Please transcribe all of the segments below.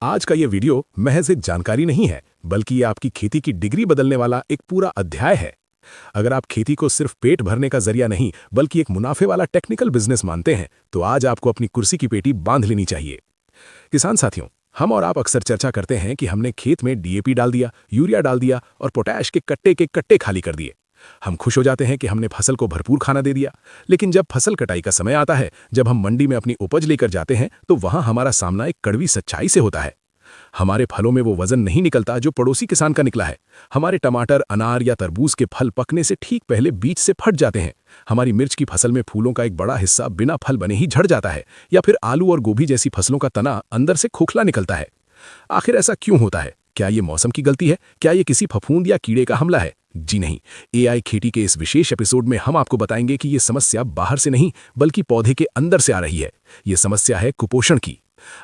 आज का ये वीडियो महज एक जानकारी नहीं है, बल्कि ये आपकी खेती की डिग्री बदलने वाला एक पूरा अध्याय है। अगर आप खेती को सिर्फ पेट भरने का जरिया नहीं, बल्कि एक मुनाफे वाला टेक्निकल बिजनेस मानते हैं, तो आज आपको अपनी कुर्सी की पेटी बांध लेनी चाहिए। किसान साथियों, हम और आप अक्सर चर्चा करते हैं कि हमने खेत में डीएपी डाल दिया, यूरिया डाल दिया और पोटैश के कट्टे खाली कर दिए। हम खुश हो जाते हैं कि हमने फसल को भरपूर खाना दे दिया। लेकिन जब फसल कटाई का समय आता है, जब हम मंडी में अपनी उपज लेकर जाते हैं, तो वहां हमारा सामना एक कड़वी सच्चाई से होता है। हमारे फलों में वो वजन नहीं निकलता जो पड़ोसी किसान का निकला है। हमारे टमाटर, अनार या तरबूज के फल पकने से ठीक पहले बीज से फट जाते हैं। हमारी मिर्च की फसल में फूलों का एक बड़ा हिस्सा बिना फल बने ही झड़ जाता है, या फिर आलू और गोभी जैसी फसलों का तना अंदर से खोखला निकलता है। आखिर ऐसा क्यों होता है? क्या ये मौसम की गलती है? क्या ये किसी फफूंद या कीड़े का हमला है? जी नहीं। एआई खेती के इस विशेष एपिसोड में हम आपको बताएंगे कि ये समस्या बाहर से नहीं, बल्कि पौधे के अंदर से आ रही है। ये समस्या है कुपोषण की।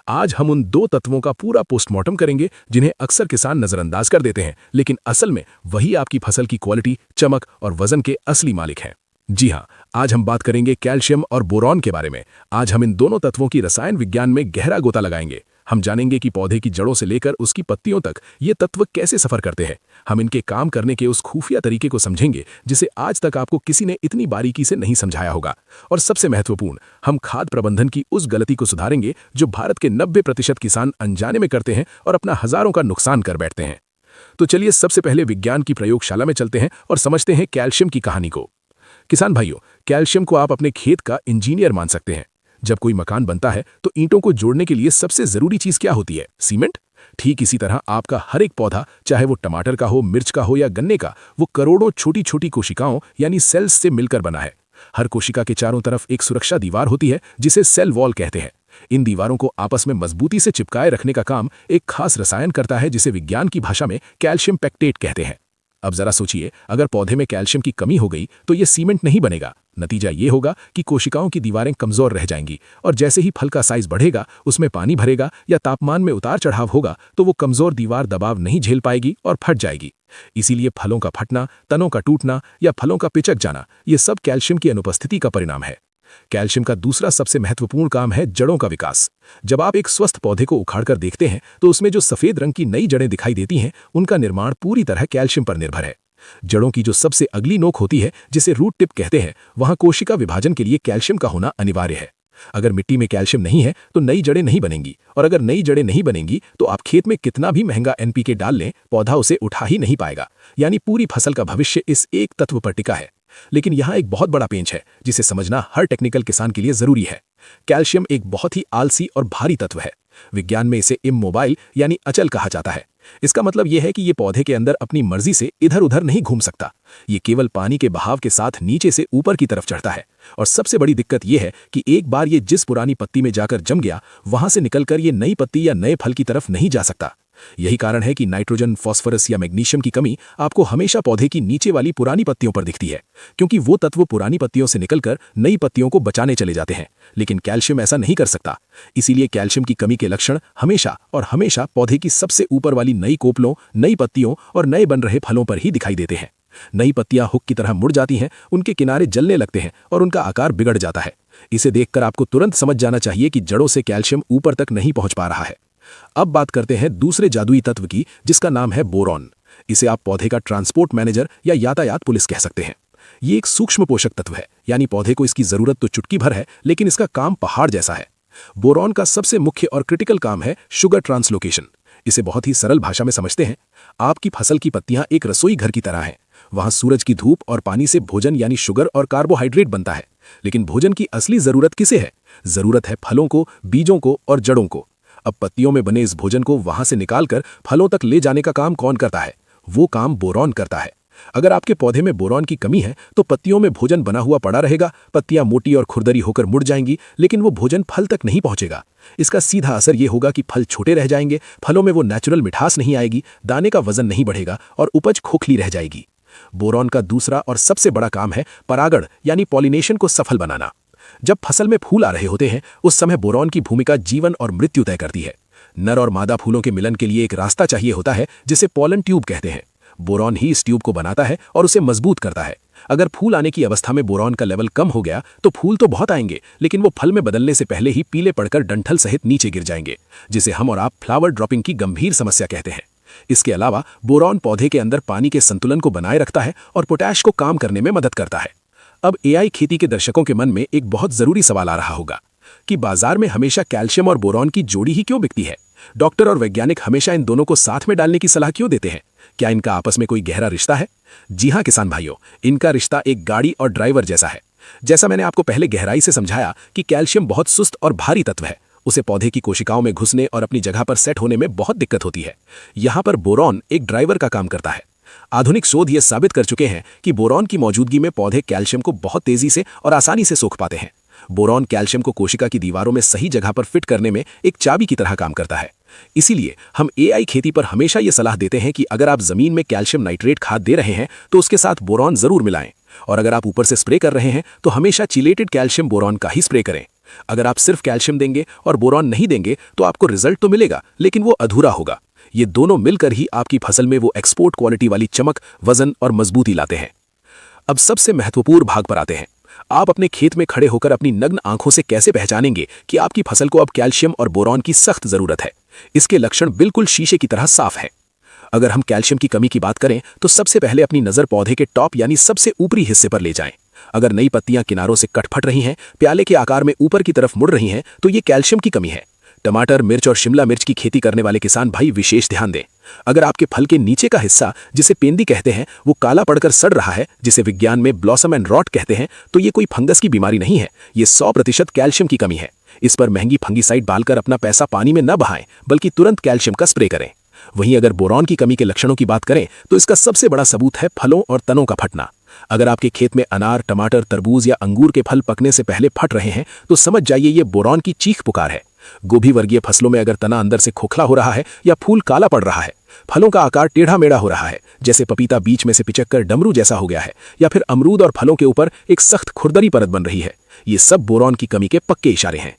आज हम उन दो तत्वों का पूरा पोस्टमार्टम करेंगे जिन्हें अक्सर किसान नजरअंदाज कर देते हैं, लेकिन असल में वही आपकी फसल की क्वालिटी, चमक और वजन के असली मालिक हैं। जी हाँ, आज हम बात करेंगे कैल्शियम और बोरॉन के बारे में। आज हम इन दोनों तत्वों की रसायन विज्ञान में गहरा गोता लगाएंगे। हम जानेंगे कि पौधे की जड़ों से लेकर उसकी पत्तियों तक ये तत्व कैसे सफर करते हैं। हम इनके काम करने के उस खुफिया तरीके को समझेंगे जिसे आज तक आपको किसी ने इतनी बारीकी से नहीं समझाया होगा। और सबसे महत्वपूर्ण, हम खाद प्रबंधन की उस गलती को सुधारेंगे जो भारत के 90% किसान अनजाने में करते हैं और अपना हजारों का नुकसान कर बैठते हैं। तो चलिए सबसे पहले विज्ञान की प्रयोगशाला में चलते हैं और समझते हैं कैल्शियम की कहानी को। किसान भाइयों, कैल्शियम को आप अपने खेत का इंजीनियर मान सकते हैं। जब कोई मकान बनता है तो ईंटों को जोड़ने के लिए सबसे जरूरी चीज क्या होती है? सीमेंट। ठीक इसी तरह आपका हर एक पौधा, चाहे वो टमाटर का हो, मिर्च का हो या गन्ने का, वो करोड़ों छोटी छोटी कोशिकाओं यानी सेल्स से मिलकर बना है। हर कोशिका के चारों तरफ एक सुरक्षा दीवार होती है जिसे सेल वॉल कहते हैं। इन दीवारों को आपस में मजबूती से चिपकाए रखने का काम एक खास रसायन करता है जिसे विज्ञान की भाषा में कैल्शियम पेक्टेट कहते हैं। अब जरा सोचिए, अगर पौधे में कैल्शियम की कमी हो गई तो ये सीमेंट नहीं बनेगा। नतीजा ये होगा कि कोशिकाओं की दीवारें कमजोर रह जाएंगी और जैसे ही फल का साइज बढ़ेगा, उसमें पानी भरेगा या तापमान में उतार चढ़ाव होगा, तो वो कमजोर दीवार दबाव नहीं झेल पाएगी और फट जाएगी। इसीलिए फलों का फटना, तनों का टूटना या फलों का पिचक जाना, ये सब कैल्शियम की अनुपस्थिति का परिणाम है। कैल्शियम का दूसरा सबसे महत्वपूर्ण काम है जड़ों का विकास। जब आप एक स्वस्थ पौधे को उखाड़कर देखते हैं तो उसमें जो सफेद रंग की नई जड़ें दिखाई देती हैं, उनका निर्माण पूरी तरह कैल्शियम पर निर्भर है। जड़ों की जो सबसे अगली नोक होती है, जिसे रूट टिप कहते हैं, वहां कोशिका विभाजन के लिए कैल्शियम का होना अनिवार्य है। अगर मिट्टी में कैल्शियम नहीं है तो नई जड़ें नहीं बनेंगी, और अगर नई जड़ें नहीं बनेंगी तो आप खेत में कितना भी महंगा एनपीके डाल लें, पौधा उसे उठा ही नहीं पाएगा। यानी पूरी फसल का भविष्य इस एक तत्व पर टिका है। लेकिन यहाँ एक बहुत बड़ा पेंच है जिसे समझना हर टेक्निकल किसान के लिए जरूरी है। कैल्शियम एक बहुत ही आलसी और भारी तत्व है। विज्ञान में इसे इमोबाइल यानी अचल कहा जाता है। इसका मतलब यह है कि ये पौधे के अंदर अपनी मर्जी से इधर उधर नहीं घूम सकता। ये केवल पानी के बहाव के साथ नीचे से ऊपर की तरफ चढ़ता है। और सबसे बड़ी दिक्कत यह है कि एक बार ये जिस पुरानी पत्ती में जाकर जम गया, वहां से निकलकर ये नई पत्ती या नए फल की तरफ नहीं जा सकता। यही कारण है कि नाइट्रोजन, फास्फोरस या मैग्नीशियम की कमी आपको हमेशा पौधे की नीचे वाली पुरानी पत्तियों पर दिखती है, क्योंकि वो तत्व पुरानी पत्तियों से निकलकर नई पत्तियों को बचाने चले जाते हैं। लेकिन कैल्शियम ऐसा नहीं कर सकता। इसीलिए कैल्शियम की कमी के लक्षण हमेशा और हमेशा पौधे की सबसे ऊपर वाली नई कोपलों, नई पत्तियों और नए बन रहे फलों पर ही दिखाई देते हैं। नई पत्तियां हुक की तरह मुड़ जाती हैं, उनके किनारे जलने लगते हैं और उनका आकार बिगड़ जाता है। इसे देखकर आपको तुरंत समझ जाना चाहिए कि जड़ों से कैल्शियम ऊपर तक नहीं पहुंच पा रहा है। अब बात करते हैं दूसरे जादुई तत्व की, जिसका नाम है बोरॉन। इसे आप पौधे का ट्रांसपोर्ट मैनेजर या यातायात पुलिस कह सकते हैं। ये एक सूक्ष्म पोषक तत्व है, यानी पौधे को इसकी जरूरत तो चुटकी भर है, लेकिन इसका काम पहाड़ जैसा है। बोरॉन का सबसे मुख्य और क्रिटिकल काम है शुगर ट्रांसलोकेशन। इसे बहुत ही सरल भाषा में समझते हैं। आपकी फसल की पत्तियां एक रसोई घर की तरह हैं। वहां सूरज की धूप और पानी से भोजन यानी शुगर और कार्बोहाइड्रेट बनता है। लेकिन भोजन की असली जरूरत किसे है? जरूरत है फलों को, बीजों को और जड़ों को। अब पत्तियों में बने इस भोजन को वहां से निकालकर फलों तक ले जाने का काम कौन करता है? वो काम बोरॉन करता है। अगर आपके पौधे में बोरॉन की कमी है तो पत्तियों में भोजन बना हुआ पड़ा रहेगा, पत्तियां मोटी और खुरदरी होकर मुड़ जाएंगी, लेकिन वो भोजन फल तक नहीं पहुंचेगा। इसका सीधा असर ये होगा कि फल छोटे रह जाएंगे, फलों में वो नेचुरल मिठास नहीं आएगी, दाने का वजन नहीं बढ़ेगा और उपज खोखली रह जाएगी। बोरॉन का दूसरा और सबसे बड़ा काम है परागण यानी पॉलिनेशन को सफल बनाना। जब फसल में फूल आ रहे होते हैं, उस समय बोरॉन की भूमिका जीवन और मृत्यु तय करती है। नर और मादा फूलों के मिलन के लिए एक रास्ता चाहिए होता है जिसे पॉलन ट्यूब कहते हैं। बोरॉन ही इस ट्यूब को बनाता है और उसे मजबूत करता है। अगर फूल आने की अवस्था में बोरॉन का लेवल कम हो गया तो फूल तो बहुत आएंगे, लेकिन वो फल में बदलने से पहले ही पीले पड़कर डंठल सहित नीचे गिर जाएंगे, जिसे हम और आप फ्लावर ड्रॉपिंग की गंभीर समस्या कहते हैं। इसके अलावा बोरॉन पौधे के अंदर पानी के संतुलन को बनाए रखता है और पोटैश को काम करने में मदद करता है। अब एआई खेती के दर्शकों के मन में एक बहुत जरूरी सवाल आ रहा होगा कि बाजार में हमेशा कैल्शियम और बोरॉन की जोड़ी ही क्यों बिकती है? डॉक्टर और वैज्ञानिक हमेशा इन दोनों को साथ में डालने की सलाह क्यों देते हैं? क्या इनका आपस में कोई गहरा रिश्ता है? जी हां किसान भाइयों, इनका रिश्ता एक गाड़ी और ड्राइवर जैसा है। जैसा मैंने आपको पहले गहराई से समझाया कि कैल्शियम बहुत सुस्त और भारी तत्व है, उसे पौधे की कोशिकाओं में घुसने और अपनी जगह पर सेट होने में बहुत दिक्कत होती है। यहां पर बोरॉन एक ड्राइवर का काम करता है। आधुनिक शोध ये साबित कर चुके हैं कि बोरॉन की मौजूदगी में पौधे कैल्शियम को बहुत तेजी से और आसानी से सोख पाते हैं। बोरॉन कैल्शियम को कोशिका की दीवारों में सही जगह पर फिट करने में एक चाबी की तरह काम करता है। इसीलिए हम एआई खेती पर हमेशा ये सलाह देते हैं कि अगर आप जमीन में कैल्शियम नाइट्रेट खाद दे रहे हैं तो उसके साथ बोरॉन जरूर मिलाएं, और अगर आप ऊपर से स्प्रे कर रहे हैं तो हमेशा चिलेटेड कैल्शियम बोरॉन का ही स्प्रे करें। अगर आप सिर्फ कैल्शियम देंगे और बोरॉन नहीं देंगे तो आपको रिजल्ट तो मिलेगा, लेकिन वो अधूरा होगा। ये दोनों मिलकर ही आपकी फसल में वो एक्सपोर्ट क्वालिटी वाली चमक, वजन और मजबूती लाते हैं। अब सबसे महत्वपूर्ण भाग पर आते हैं। आप अपने खेत में खड़े होकर अपनी नग्न आंखों से कैसे पहचानेंगे कि आपकी फसल को अब कैल्शियम और बोरॉन की सख्त जरूरत है? इसके लक्षण बिल्कुल शीशे की तरह साफ हैं। अगर हम कैल्शियम की कमी की बात करें तो सबसे पहले अपनी नजर पौधे के टॉप यानी सबसे ऊपरी हिस्से पर ले जाएं। अगर नई पत्तियां किनारों से कटफट रही हैं, प्याले के आकार में ऊपर की तरफ मुड़ रही हैं, तो ये कैल्शियम की कमी है। टमाटर, मिर्च और शिमला मिर्च की खेती करने वाले किसान भाई विशेष ध्यान दें। अगर आपके फल के नीचे का हिस्सा, जिसे पेंदी कहते हैं, वो काला पड़कर सड़ रहा है, जिसे विज्ञान में ब्लॉसम एंड रॉट कहते हैं, तो ये कोई फंगस की बीमारी नहीं है, ये 100% कैल्शियम की कमी है। इस पर महंगी फंगीसाइड डालकर अपना पैसा पानी में न बहाएं, बल्कि तुरंत कैल्शियम का स्प्रे करें। वहीं अगर बोरॉन की कमी के लक्षणों की बात करें तो इसका सबसे बड़ा सबूत है फलों और तनों का फटना। अगर आपके खेत में अनार, टमाटर, तरबूज या अंगूर के फल पकने से पहले फट रहे हैं तो समझ जाइए ये बोरॉन की चीख पुकार है। गोभी वर्गीय फसलों में अगर तना अंदर से खोखला हो रहा है या फूल काला पड़ रहा है, फलों का आकार टेढ़ा मेढ़ा हो रहा है, जैसे पपीता बीच में से पिचककर डमरू जैसा हो गया है, या फिर अमरूद और फलों के ऊपर एक सख्त खुरदरी परत बन रही है, ये सब बोरॉन की कमी के पक्के इशारे हैं।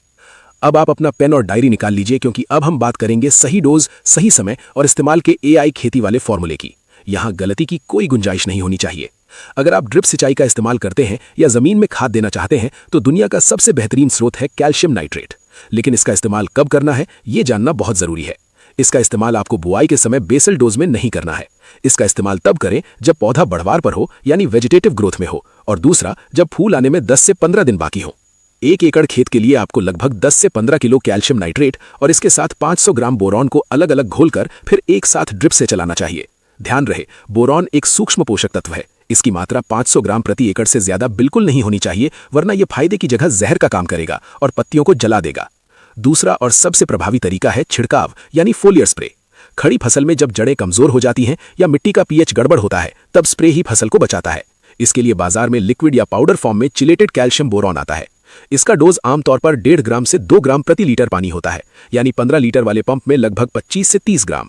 अब आप अपना पेन और डायरी निकाल लीजिए, क्योंकि अब हम बात करेंगे सही डोज, सही समय और इस्तेमाल के एआई खेती वाले फॉर्मूले की। यहां गलती की कोई गुंजाइश नहीं होनी चाहिए। अगर आप ड्रिप सिंचाई का इस्तेमाल करते हैं या जमीन में खाद देना चाहते हैं तो दुनिया का सबसे बेहतरीन स्रोत है कैल्शियम नाइट्रेट। लेकिन इसका इस्तेमाल कब करना है, ये जानना बहुत जरूरी है। इसका इस्तेमाल आपको बुआई के समय बेसल डोज में नहीं करना है। इसका इस्तेमाल तब करें जब पौधा बढ़वार पर हो, यानी वेजिटेटिव ग्रोथ में हो, और दूसरा जब फूल आने में 10 से 15 दिन बाकी हो। 1 एकड़ खेत के लिए आपको लगभग 10 से 15 किलो कैल्शियम नाइट्रेट और इसके साथ 500 ग्राम बोरॉन को अलग अलग घोलकर फिर एक साथ ड्रिप से चलाना चाहिए। ध्यान रहे, बोरॉन एक सूक्ष्म पोषक तत्व है। इसकी मात्रा 500 ग्राम प्रति एकड़ से ज्यादा बिल्कुल नहीं होनी चाहिए, वरना यह फायदे की जगह जहर का काम करेगा और पत्तियों को जला देगा। दूसरा और सबसे प्रभावी तरीका है छिड़काव यानी फोलियर स्प्रे। खड़ी फसल में जब जड़ें कमजोर हो जाती हैं या मिट्टी का पीएच गड़बड़ होता है, तब स्प्रे ही फसल को बचाता है। इसके लिए बाजार में लिक्विड या पाउडर फॉर्म में चिलेटेड कैल्शियम बोरॉन आता है। इसका डोज आमतौर पर 1.5 ग्राम से 2 ग्राम प्रति लीटर पानी होता है, यानी 15 लीटर वाले पंप में लगभग 25 से 30 ग्राम।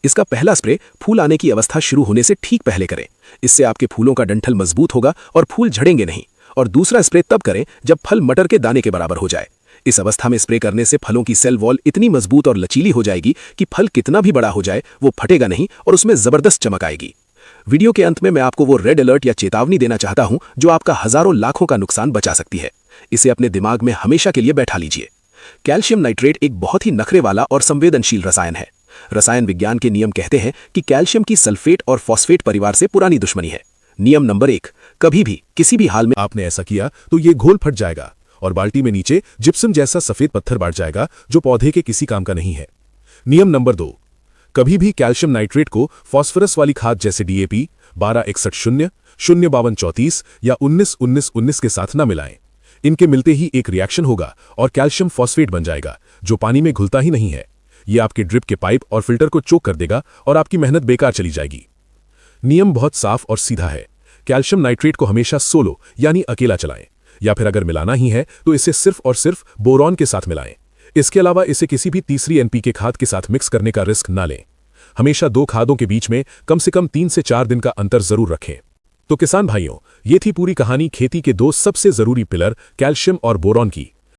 इसका पहला स्प्रे फूल आने की अवस्था शुरू होने से ठीक पहले करें। इससे आपके फूलों का डंठल मजबूत होगा और फूल झड़ेंगे नहीं। और दूसरा स्प्रे तब करें जब फल मटर के दाने के बराबर हो जाए। इस अवस्था में स्प्रे करने से फलों की सेल वॉल इतनी मजबूत और लचीली हो जाएगी कि फल कितना भी बड़ा हो जाए वो फटेगा नहीं और उसमें जबरदस्त चमक आएगी। वीडियो के अंत में मैं आपको वो रेड अलर्ट या चेतावनी देना चाहता हूं जो आपका हजारों लाखों का नुकसान बचा सकती है। इसे अपने दिमाग में हमेशा के लिए बैठा लीजिए। कैल्शियम नाइट्रेट एक बहुत ही नखरे वाला और संवेदनशील रसायन है। रसायन विज्ञान के नियम कहते हैं कि कैल्शियम की सल्फेट और फॉस्फेट परिवार से पुरानी दुश्मनी है। नियम नंबर 1, कभी भी किसी भी हाल में आपने ऐसा किया तो ये घोल फट जाएगा और बाल्टी में नीचे जिप्सम जैसा सफेद पत्थर बैठ जाएगा जो पौधे के किसी काम का नहीं है। नियम नंबर 2, कभी भी कैल्शियम नाइट्रेट को फास्फोरस वाली खाद जैसे डीएपी 1261-0, 052-34 या 19-19-19 के साथ न मिलाएं। इनके मिलते ही एक रिएक्शन होगा और कैल्शियम फॉस्फेट बन जाएगा जो पानी में घुलता ही नहीं है। ये आपके ड्रिप के पाइप और फिल्टर को चोक कर देगा और आपकी मेहनत बेकार चली जाएगी। नियम बहुत साफ और सीधा है। कैल्शियम नाइट्रेट को हमेशा सोलो यानी अकेला चलाएं, या फिर अगर मिलाना ही है तो इसे सिर्फ और सिर्फ बोरॉन के साथ मिलाएं। इसके अलावा इसे किसी भी तीसरी एनपीके खाद के साथ मिक्स करने का रिस्क ना लें। हमेशा 2 खादों के बीच में कम से कम 3 से 4 दिन का अंतर जरूर रखें। तो किसान भाइयों, ये थी पूरी कहानी खेती के 2 सबसे जरूरी पिलर कैल्शियम और बोरॉन की।